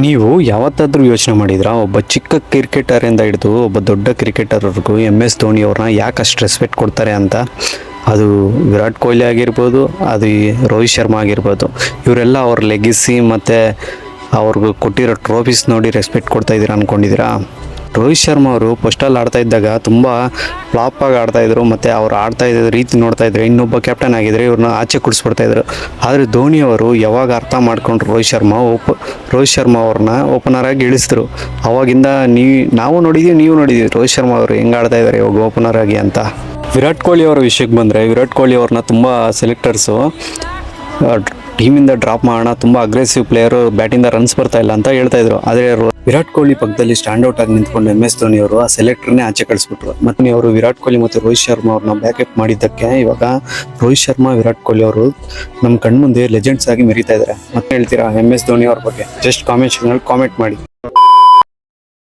ನೀವು ಯಾವತ್ತಾದ್ರೂ ಯೋಚನೆ ಮಾಡಿದ್ರಾ ಒಬ್ಬ ಚಿಕ್ಕ ಕ್ರಿಕೆಟರಿಂದ ಹಿಡಿದು ಒಬ್ಬ ದೊಡ್ಡ ಕ್ರಿಕೆಟರ್ವರೆಗೂ MS ಧೋನಿ ಅವ್ರನ್ನ ಯಾಕೆ ಅಷ್ಟು ರೆಸ್ಪೆಕ್ಟ್ ಕೊಡ್ತಾರೆ ಅಂತ? ಅದು ವಿರಾಟ್ ಕೊಹ್ಲಿ ಆಗಿರ್ಬೋದು, ಅದು ಈ ರೋಹಿತ್ ಶರ್ಮಾ ಆಗಿರ್ಬೋದು, ಇವರೆಲ್ಲ ಅವ್ರ ಲೆಗಿಸಿ ಮತ್ತು ಅವ್ರಿಗೆ ಕೊಟ್ಟಿರೋ ಟ್ರೋಫೀಸ್ ನೋಡಿ ರೆಸ್ಪೆಕ್ಟ್ ಕೊಡ್ತಾ ಇದ್ದೀರಾ ಅಂದ್ಕೊಂಡಿದ್ದೀರಾ? ರೋಹಿತ್ ಶರ್ಮಾ ಅವರು ಫಸ್ಟಲ್ಲಿ ಆಡ್ತಾ ಇದ್ದಾಗ ತುಂಬ ಫ್ಲಾಪಾಗಿ ಆಡ್ತಾಯಿದ್ರು, ಮತ್ತು ಅವ್ರು ಆಡ್ತಾ ಇದ್ದ ರೀತಿ ನೋಡ್ತಾ ಇದ್ರೆ ಇನ್ನೊಬ್ಬ ಕ್ಯಾಪ್ಟನ್ ಆಗಿದ್ರೆ ಇವ್ರನ್ನ ಆಚೆ ಕುಡಿಸ್ಬಿಡ್ತಾಯಿದ್ರು. ಆದರೆ ಧೋನಿಯವರು ಯಾವಾಗ ಅರ್ಥ ಮಾಡ್ಕೊಂಡ್ರು ರೋಹಿತ್ ಶರ್ಮಾ ಅವ್ರನ್ನ ಓಪನರ್ ಆಗಿ ಇಳಿಸಿದ್ರು. ಅವಾಗಿಂದ ನಾವು ನೋಡಿದ್ದೀವಿ, ನೀವು ನೋಡಿದ್ದೀವಿ ರೋಹಿತ್ ಶರ್ಮಾ ಅವರು ಹೆಂಗೆ ಆಡ್ತಾ ಇದ್ದಾರೆ ಇವಾಗ ಓಪನರ್ ಆಗಿ ಅಂತ. ವಿರಾಟ್ ಕೊಹ್ಲಿ ಅವರ ವಿಷಯಕ್ಕೆ ಬಂದರೆ, ವಿರಾಟ್ ಕೊಹ್ಲಿ ಅವ್ರನ್ನ ತುಂಬ ಸೆಲೆಕ್ಟರ್ಸು ಟೀಮಿಂದ ಡ್ರಾಪ್ ಮಾಡೋಣ, ತುಂಬ ಅಗ್ರೆಸಿವ್ ಪ್ಲೇಯರು, ಬ್ಯಾಟಿಂದ ರನ್ಸ್ ಬರ್ತಾ ಇಲ್ಲ ಅಂತ ಹೇಳ್ತಾಯಿದ್ರು. ಆದರೆ ವಿರಾಟ್ ಕೊಹ್ಲಿ ಪಕ್ಕದಲ್ಲಿ ಸ್ಟ್ಯಾಂಡ್ ಔಟ್ ಆಗಿ ನಿಂತ್ಕೊಂಡು MS ಧೋನಿ ಅವರು ಆ ಸೆಲೆಕ್ಟರ್ನೇ ಆಚೆ ಕಳಿಸ್ಬಿಟ್ರು. ಮತ್ತು ಅವರು ವಿರಾಟ್ ಕೊಹ್ಲಿ ಮತ್ತು ರೋಹಿತ್ ಶರ್ಮಾ ಅವ್ರನ್ನ ಬ್ಯಾಕಪ್ ಮಾಡಿದ್ದಕ್ಕೆ ಇವಾಗ ರೋಹಿತ್ ಶರ್ಮಾ, ವಿರಾಟ್ ಕೊಹ್ಲಿ ಅವರು ನಮ್ಮ ಕಣ್ಮುಂದೆ ಲೆಜೆಂಡ್ಸ್ ಆಗಿ ಮೆರೀತಾ ಇದ್ದಾರೆ. ಮತ್ತೆ ಹೇಳ್ತೀರಾ MS ಧೋನಿ ಅವ್ರ ಬಗ್ಗೆ? ಜಸ್ಟ್ ಕಾಮೆಂಟ್ ಮಾಡಿ.